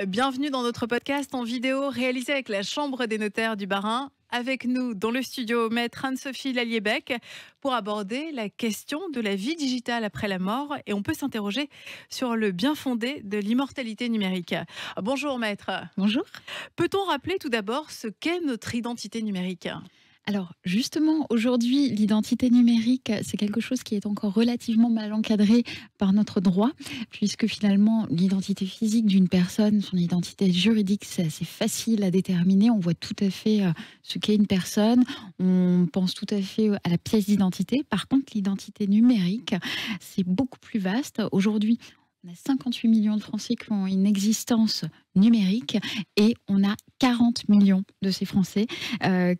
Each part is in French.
Bienvenue dans notre podcast en vidéo réalisé avec la Chambre des notaires du Bas-Rhin. Avec nous dans le studio, maître Anne-Sophie Lallier-Bec pour aborder la question de la vie digitale après la mort. Et on peut s'interroger sur le bien fondé de l'immortalité numérique. Bonjour maître. Bonjour. Peut-on rappeler tout d'abord ce qu'est notre identité numérique ? Alors justement, aujourd'hui, l'identité numérique, c'est quelque chose qui est encore relativement mal encadré par notre droit, puisque finalement, l'identité physique d'une personne, son identité juridique, c'est assez facile à déterminer. On voit tout à fait ce qu'est une personne, on pense tout à fait à la pièce d'identité. Par contre, l'identité numérique, c'est beaucoup plus vaste. Aujourd'hui, on a 58 millions de Français qui ont une existence numérique et on a 40 millions de ces Français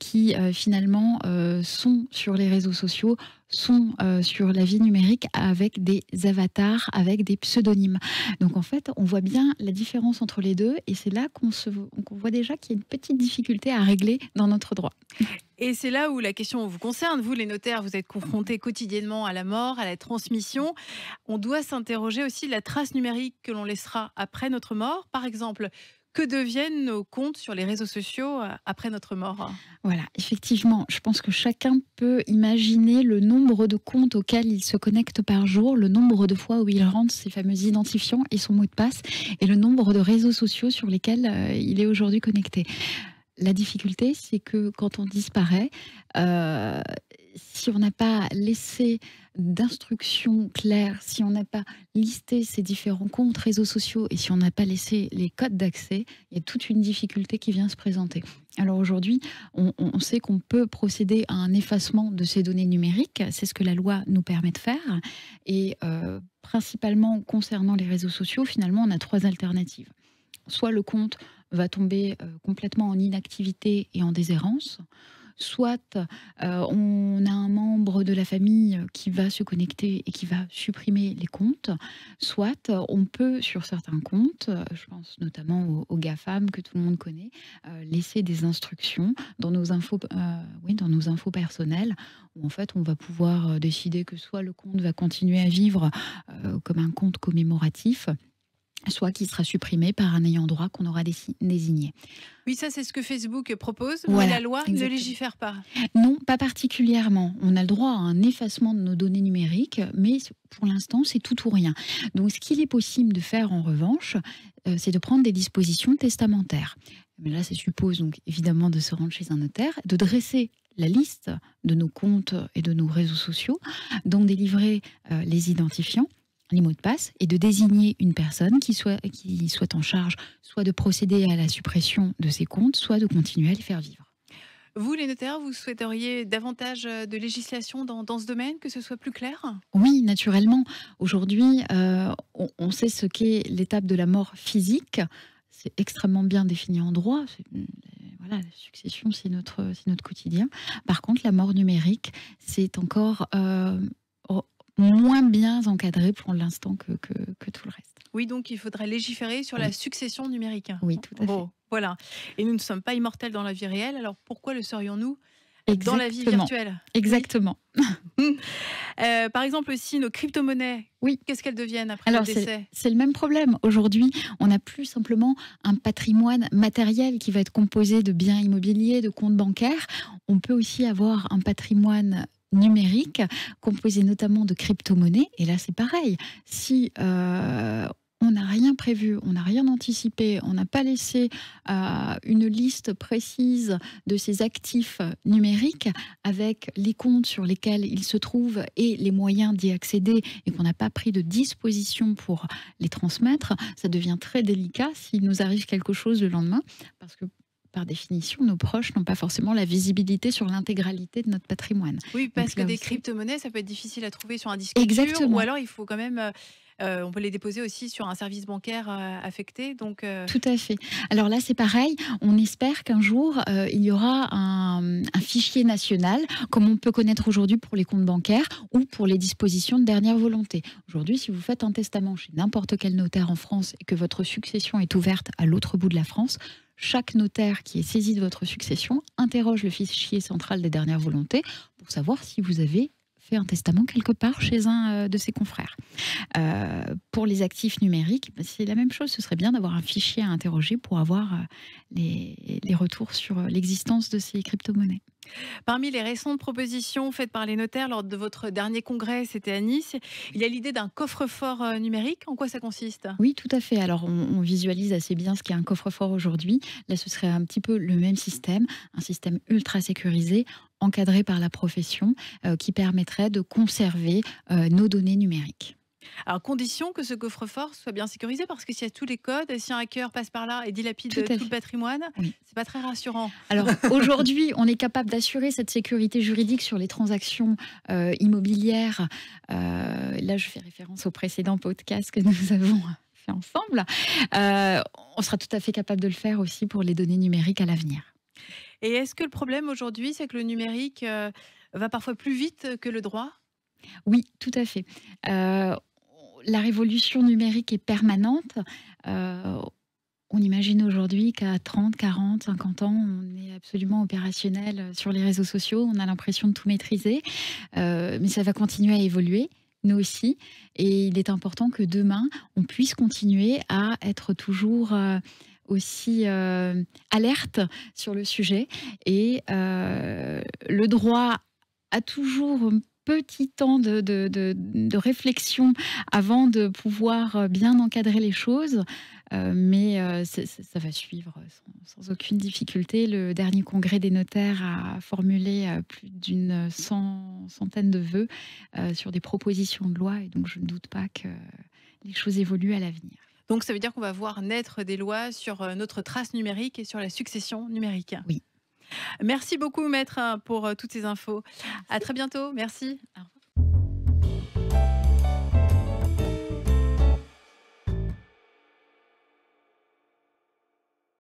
qui finalement sont sur les réseaux sociaux, sont sur la vie numérique avec des avatars, avec des pseudonymes. Donc en fait, on voit bien la différence entre les deux et c'est là qu'on voit déjà qu'il y a une petite difficulté à régler dans notre droit. Et c'est là où la question vous concerne. Vous, les notaires, vous êtes confrontés quotidiennement à la mort, à la transmission. On doit s'interroger aussi de la trace numérique que l'on laissera après notre mort. Par exemple, que deviennent nos comptes sur les réseaux sociaux après notre mort ? Voilà, effectivement, je pense que chacun peut imaginer le nombre de comptes auxquels il se connecte par jour, le nombre de fois où il rentre ses fameux identifiants et son mot de passe, et le nombre de réseaux sociaux sur lesquels il est aujourd'hui connecté. La difficulté, c'est que quand on disparaît, si on n'a pas laissé d'instructions claires, si on n'a pas listé ces différents comptes réseaux sociaux et si on n'a pas laissé les codes d'accès, il y a toute une difficulté qui vient se présenter. Alors aujourd'hui, on sait qu'on peut procéder à un effacement de ces données numériques, c'est ce que la loi nous permet de faire. Et principalement concernant les réseaux sociaux, finalement, on a 3 alternatives. Soit le compte va tomber complètement en inactivité et en déshérence, soit on a un membre de la famille qui va se connecter et qui va supprimer les comptes, soit on peut, sur certains comptes, je pense notamment aux GAFAM que tout le monde connaît, laisser des instructions dans nos infos, dans nos infos personnelles, où en fait on va pouvoir décider que soit le compte va continuer à vivre comme un compte commémoratif, soit qui sera supprimé par un ayant droit qu'on aura désigné. Oui, ça c'est ce que Facebook propose, voilà, mais la loi exactement. ne légifère pas. Non, pas particulièrement. On a le droit à un effacement de nos données numériques, mais pour l'instant c'est tout ou rien. Donc ce qu'il est possible de faire en revanche, c'est de prendre des dispositions testamentaires. Mais là ça suppose donc évidemment de se rendre chez un notaire, de dresser la liste de nos comptes et de nos réseaux sociaux, d'en délivrer les identifiants, les mots de passe, et de désigner une personne qui soit en charge soit de procéder à la suppression de ces comptes, soit de continuer à les faire vivre. Vous, les notaires, vous souhaiteriez davantage de législation dans ce domaine, que ce soit plus clair ? Oui, naturellement. Aujourd'hui, on sait ce qu'est l'étape de la mort physique. C'est extrêmement bien défini en droit. Voilà, la succession, c'est notre quotidien. Par contre, la mort numérique, c'est encore moins bien encadré pour l'instant que tout le reste. Oui, donc il faudrait légiférer sur la succession numérique. Oui, tout à fait. Voilà. Et nous ne sommes pas immortels dans la vie réelle, alors pourquoi le serions-nous Exactement. dans la vie virtuelle ? Exactement. Oui. Par exemple aussi, nos crypto-monnaies, qu'est-ce qu'elles deviennent après le décès ? C'est le même problème. Aujourd'hui, on n'a plus simplement un patrimoine matériel qui va être composé de biens immobiliers, de comptes bancaires. On peut aussi avoir un patrimoine numérique, composé notamment de crypto-monnaies. Et là, c'est pareil. Si on n'a rien prévu, on n'a rien anticipé, on n'a pas laissé une liste précise de ces actifs numériques avec les comptes sur lesquels ils se trouvent et les moyens d'y accéder et qu'on n'a pas pris de disposition pour les transmettre, ça devient très délicat s'il nous arrive quelque chose le lendemain, parce que par définition, nos proches n'ont pas forcément la visibilité sur l'intégralité de notre patrimoine. Oui, parce que des crypto-monnaies, ça peut être difficile à trouver sur un disque dur, ou alors il faut quand même... on peut les déposer aussi sur un service bancaire affecté. Donc Tout à fait. Alors là, c'est pareil. On espère qu'un jour, il y aura un fichier national, comme on peut connaître aujourd'hui pour les comptes bancaires ou pour les dispositions de dernière volonté. Aujourd'hui, si vous faites un testament chez n'importe quel notaire en France et que votre succession est ouverte à l'autre bout de la France, chaque notaire qui est saisi de votre succession interroge le fichier central des dernières volontés pour savoir si vous avez fait un testament quelque part chez un de ses confrères. Pour les actifs numériques, c'est la même chose. Ce serait bien d'avoir un fichier à interroger pour avoir les retours sur l'existence de ces crypto-monnaies. Parmi les récentes propositions faites par les notaires lors de votre dernier congrès, c'était à Nice, il y a l'idée d'un coffre-fort numérique. En quoi ça consiste? Oui, tout à fait. Alors, on visualise assez bien ce qu'est un coffre-fort aujourd'hui. Là, ce serait un petit peu le même système, un système ultra sécurisé, encadré par la profession, qui permettrait de conserver nos données numériques. Alors, condition que ce coffre-fort soit bien sécurisé, parce que s'il y a tous les codes, si un hacker passe par là et dilapide Tout à tout le fait. patrimoine, Oui. c'est pas très rassurant. Alors aujourd'hui, on est capable d'assurer cette sécurité juridique sur les transactions immobilières. Là, je fais référence au précédent podcast que nous avons fait ensemble. On sera tout à fait capable de le faire aussi pour les données numériques à l'avenir. Et est-ce que le problème aujourd'hui, c'est que le numérique va parfois plus vite que le droit? Oui, tout à fait. La révolution numérique est permanente. Euh, On imagine aujourd'hui qu'à 30, 40, 50 ans, on est absolument opérationnel sur les réseaux sociaux. On a l'impression de tout maîtriser. Mais ça va continuer à évoluer, nous aussi. Et il est important que demain, on puisse continuer à être toujours aussi alerte sur le sujet. Et le droit a toujours un petit temps de réflexion avant de pouvoir bien encadrer les choses. Mais ça va suivre sans aucune difficulté. Le dernier congrès des notaires a formulé plus d'une centaine de vœux sur des propositions de loi. Et donc, je ne doute pas que les choses évoluent à l'avenir. Donc ça veut dire qu'on va voir naître des lois sur notre trace numérique et sur la succession numérique. Oui. Merci beaucoup, maître, pour toutes ces infos. À très bientôt. Merci. Au revoir.